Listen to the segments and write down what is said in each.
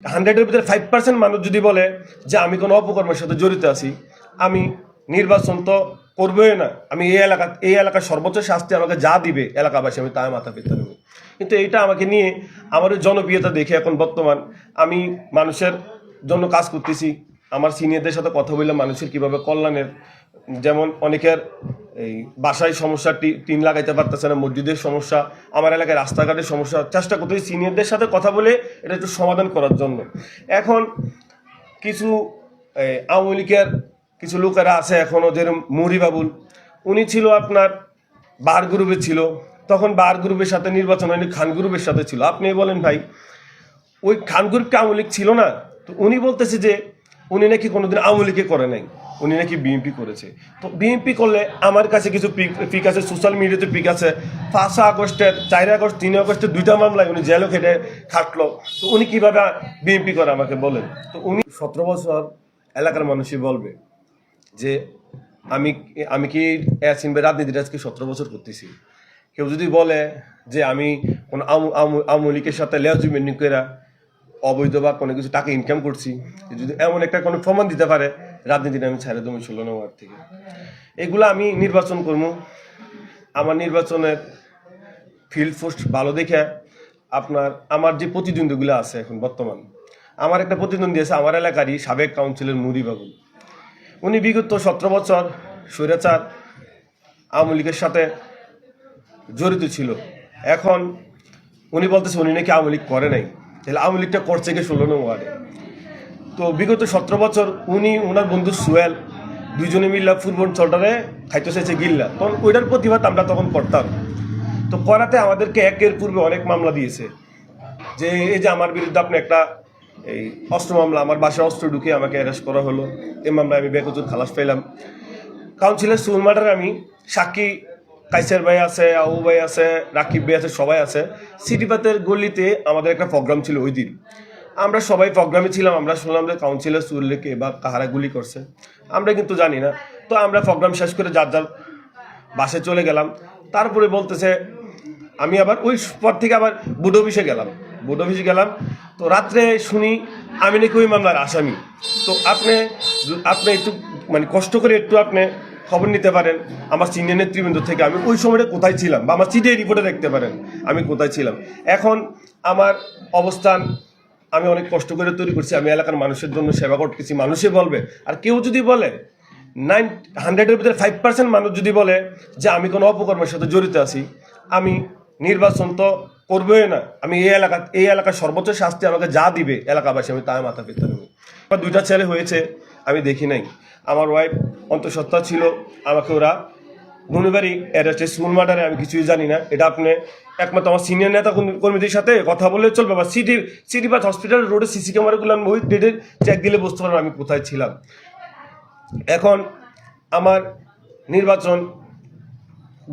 100-এর ভিতরে 5% মানুষ যদি বলে যে আমি কোনো অপকর্মের সাথে জড়িত আছি, আমি নির্বাচন তো করবোই না, আমি এই এলাকার সর্বোচ্চ শাস্তি আমাকে যা দিবে এলাকাবাসী আমি তাই মাথা পেতে নেব। কিন্তু এইটা আমাকে নিয়ে আমার জনপ্রিয়তা দেখে এখন বর্তমান আমি মানুষের জন্য কাজ করতেছি। আমার সিনিয়রদের সাথে কথা বললাম মানুষের কিভাবে কল্যাণের, যেমন অনেকের এই বাসায় সমস্যা, টিন লাগাইতে পারতেছে না, মসজিদের সমস্যা, আমার এলাকায় রাস্তাঘাটের সমস্যা, চেষ্টা করতেছি সিনিয়রদের সাথে কথা বলে এটা একটু সমাধান করার জন্য। এখন কিছু আওয়ামী লীগের কিছু লোকেরা আছে এখনও, যেরকম মুড়ি বাবুল, উনি ছিল আপনার বার গ্রুপে ছিল, তখন বার গ্রুপের সাথে নির্বাচন হয়নি, খান গ্রুপের সাথে ছিল। আপনি বলেন ভাই, ওই খান গ্রুপকে আওয়ামী লীগ ছিল না? তো উনি বলতেছে যে উনি নাকি কোনোদিন আওয়ামী লীগে করে নাই, উনি নাকি বিএনপি করেছে। তো বিএনপি করলে আমার কাছে কিছু পিক আছে, সোশ্যাল মিডিয়াতে পিক আছে, 5 আগস্টের, 4 আগস্ট, 3 আগস্টের 2টা মামলায় উনি জেলও খেটে খাটলো। তো উনি কিভাবে বিএনপি করে আমাকে বলেন? তো উনি 17 বছর এলাকার মানুষই বলবে যে আমি আমি কি ইয়াসিন ভাই রাজনীতিটা আজকে 17 বছর করতেছি। কেউ যদি বলে যে আমি কোনো আওয়ামী লীগের সাথে লেজমেন্ট করে অবৈধ বা কোনো কিছু টাকা ইনকাম করছি, যদি এমন একটা কোনো প্রমাণ দিতে পারে, রাজনীতিটা আমি ছেড়ে দেবো 16 নম্বর থেকে। এগুলো আমি নির্বাচন করবো, আমার নির্বাচনের ফিল্ড পোস্ট ভালো দেখে আমার যে প্রতিদ্বন্দ্বীগুলো আছে এখন বর্তমান, আমার একটা প্রতিদ্বন্দ্বী আছে আমার এলাকারই সাবেক কাউন্সিলর মুড়ি বাবুল। উনি বিগত 17 বছর স্বৈরাচার আওয়ামী লীগের সাথে জড়িত ছিল। এখন উনি বলতেছে উনি নাকি আওয়ামী লীগ করে নাই, তাহলে আওয়ামী লীগটা করছে কি 16 নম্বর ওয়ার্ডে? তো বিগত 17 বছর উনি ওনার বন্ধু সোহেল দুইজনে মিল্লা পূর্বাঞ্চলটারে খাইতে চাইছে গিল্লা, তখন ওইটার প্রতিবাদ আমরা তখন করতাম। তো করাতে আমাদেরকে একের পূর্বে অনেক মামলা দিয়েছে, যে এই যে আমার বিরুদ্ধে আপনি একটা এই অস্ত্র মামলা, আমার বাসায় অস্ত্র ঢুকে আমাকে অ্যারেস্ট করা হলো, এই মামলায় আমি বেকসুর খালাস পেলাম। কাউন্সিলর সুল মার্ডারে আমি সাক্ষী, কাইসার ভাই আছে, আবু ভাই আছে, রাকিব ভাই আছে, সবাই আছে। সিটিপাতের গলিতে আমাদের একটা প্রোগ্রাম ছিল ওই দিন, আমরা সবাই প্রোগ্রামে ছিলাম। আমরা শুনলাম যে কাউন্সিলর সুলকে বা কাহারা গুলি করছে, আমরা কিন্তু জানি না। তো আমরা প্রোগ্রাম শেষ করে যার যার বাসায় চলে গেলাম। তারপরে বলতেছে, আমি আবার ওই পর থেকে আবার বুড অফিসে গেলাম। তো রাত্রে শুনি আমি নাকি ওই মামলার আসামি। তো আপনি একটু মানে কষ্ট করে একটু আপনি খবর নিতে পারেন আমার সিনিয়র নেতৃবৃন্দ থেকে, আমি ওই সময়টা কোথায় ছিলাম, বা আমার সিডিআই রিপোর্টে দেখতে পারেন আমি কোথায় ছিলাম। এখন আমার অবস্থান আমি অনেক কষ্ট করে তৈরি করছি, আমি এলাকার মানুষের জন্য সেবা করতেছি, মানুষে বলবে। আর কেউ যদি বলে 100-এর ভিতরে 5% মানুষ যদি বলে যে আমি কোনো অপকর্মের সাথে জড়িত আছি, আমি নির্বাচন তো করবোই না, আমি এই এলাকার সর্বোচ্চ শাস্তি আমাকে যা দিবে এলাকাবাসী আমি তাই মাথা পেতে নেব। আমার 2টা ছেলে হয়েছে, আমি দেখি নাই। আমার ওয়াইফ অন্তঃসত্ত্বা ছিল, আমাকে ওরা ধনুবাড়ি অ্যারেস্টে স্কুল মার্ডারে আমি কিছুই জানি না। এটা আপনি একমাত্র আমার সিনিয়র নেতা কর্মীদের সাথে কথা বললে চলবে, বা সিটি বা হসপিটাল রোডে সিসি ক্যামেরাগুলো আমি ওই ডেটে চেক দিলে বুঝতে পারবো আমি কোথায় ছিলাম। এখন আমার নির্বাচন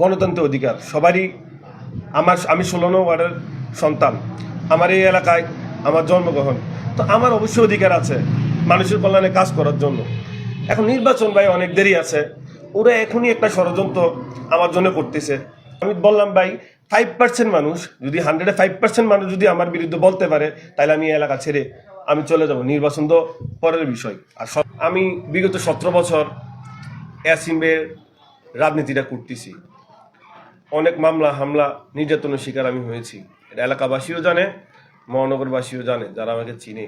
গণতন্ত্রের অধিকার সবারই। আমি 16 নম্বর ওয়ার্ডের সন্তান, আমার এই এলাকায় আমার জন্মগ্রহণ, তো আমার অবশ্যই অধিকার আছে মানুষের কল্যাণে কাজ করার জন্য। এখন নির্বাচন ভাই অনেক দেরি আছে, ওরা এখনই একটা ষড়যন্ত্র আমার জন্য করতেছে। আমি বললাম ভাই 5% মানুষ যদি 100-এ 5% মানুষ যদি আমার বিরুদ্ধে বলতে পারে, তাহলে আমি এলাকা ছেড়ে আমি চলে যাব। নির্বাচন তো পরের বিষয়। আর আমি বিগত 17 বছর ইয়াসিন ভাইয়ের রাজনীতিটা করতেছি, অনেক মামলা হামলা নির্যাতনের শিকার আমি হয়েছি, এটা এলাকাবাসীও জানে, মহানগরবাসীও জানে যারা আমাকে চিনে।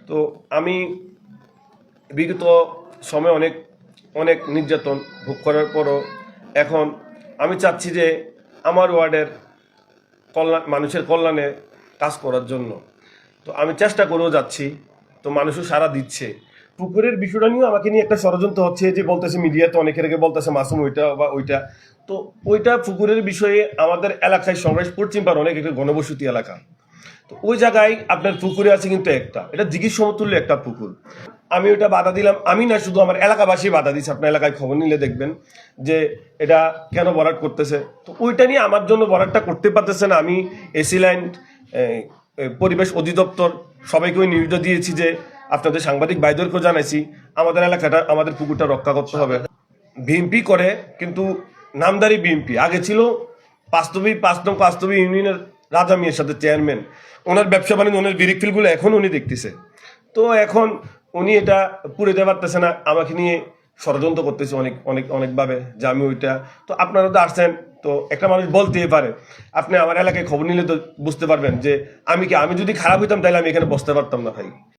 তো আমি বিগত সময় অনেক অনেক নির্যাতন ভোগ করার পরও এখন আমি চাচ্ছি যে আমার ওয়ার্ডের মানুষের কল্যাণে কাজ করার জন্য। তো আমি চেষ্টা করেও যাচ্ছি, তো মানুষও সাড়া দিচ্ছে। পুকুরের বিষয়টা নিয়েও আমাকে নিয়ে একটা ষড়যন্ত্র হচ্ছে, যে বলতেছে মিডিয়াতে অনেকের আগে বলতেছে মাসুম ওইটা বা ওইটা। তো ওইটা পুকুরের বিষয়ে আমাদের এলাকায় সংগ্রাস পশ্চিম পাড় অনেক একটা ঘনবসতি এলাকা। তো ওই জায়গায় আপনার পুকুরে আছে কিন্তু একটা, এটা দিঘির সমতুল্য একটা পুকুর। আমি ওইটা বাধা দিলাম, আমি না শুধু আমার এলাকাবাসী বাধা দিচ্ছে। আপনার এলাকায় খবর নিলে দেখবেন যে এটা কেন ভরাট করতেছে। তো ওইটা নিয়ে আমার জন্য ভরাটটা করতে পারতেছে না। আমি এসি লাইন, পরিবেশ অধিদপ্তর সবাইকে ওই নিউজটা দিয়েছি, যে আপনাদের সাংবাদিক ভাইদেরকেও জানাইছি আমাদের এলাকাটা, আমাদের পুকুরটা রক্ষা করতে হবে। বিএনপি করে, কিন্তু নামদারি বিএনপি। আগে ছিল পাঁচতবি ইউনিয়নের রাজা মিয়ার সাথে চেয়ারম্যান, ওনার ব্যবসা বাণিজ্য, ওনার বিরিক ফিলগুলো এখন উনি দেখতেছে। তো এখন উনি এটা পুরাতে পারতেছে না, আমাকে নিয়ে ষড়যন্ত্র করতেছে অনেক অনেক অনেকভাবে যে আমি ওইটা। তো আপনারা তো আসছেন, তো একটা মানুষ বলতেই পারে, আপনি আমার এলাকায় খবর নিলে তো বুঝতে পারবেন যে আমি যদি খারাপ হইতাম তাহলে আমি এখানে বসতে পারতাম না ভাই।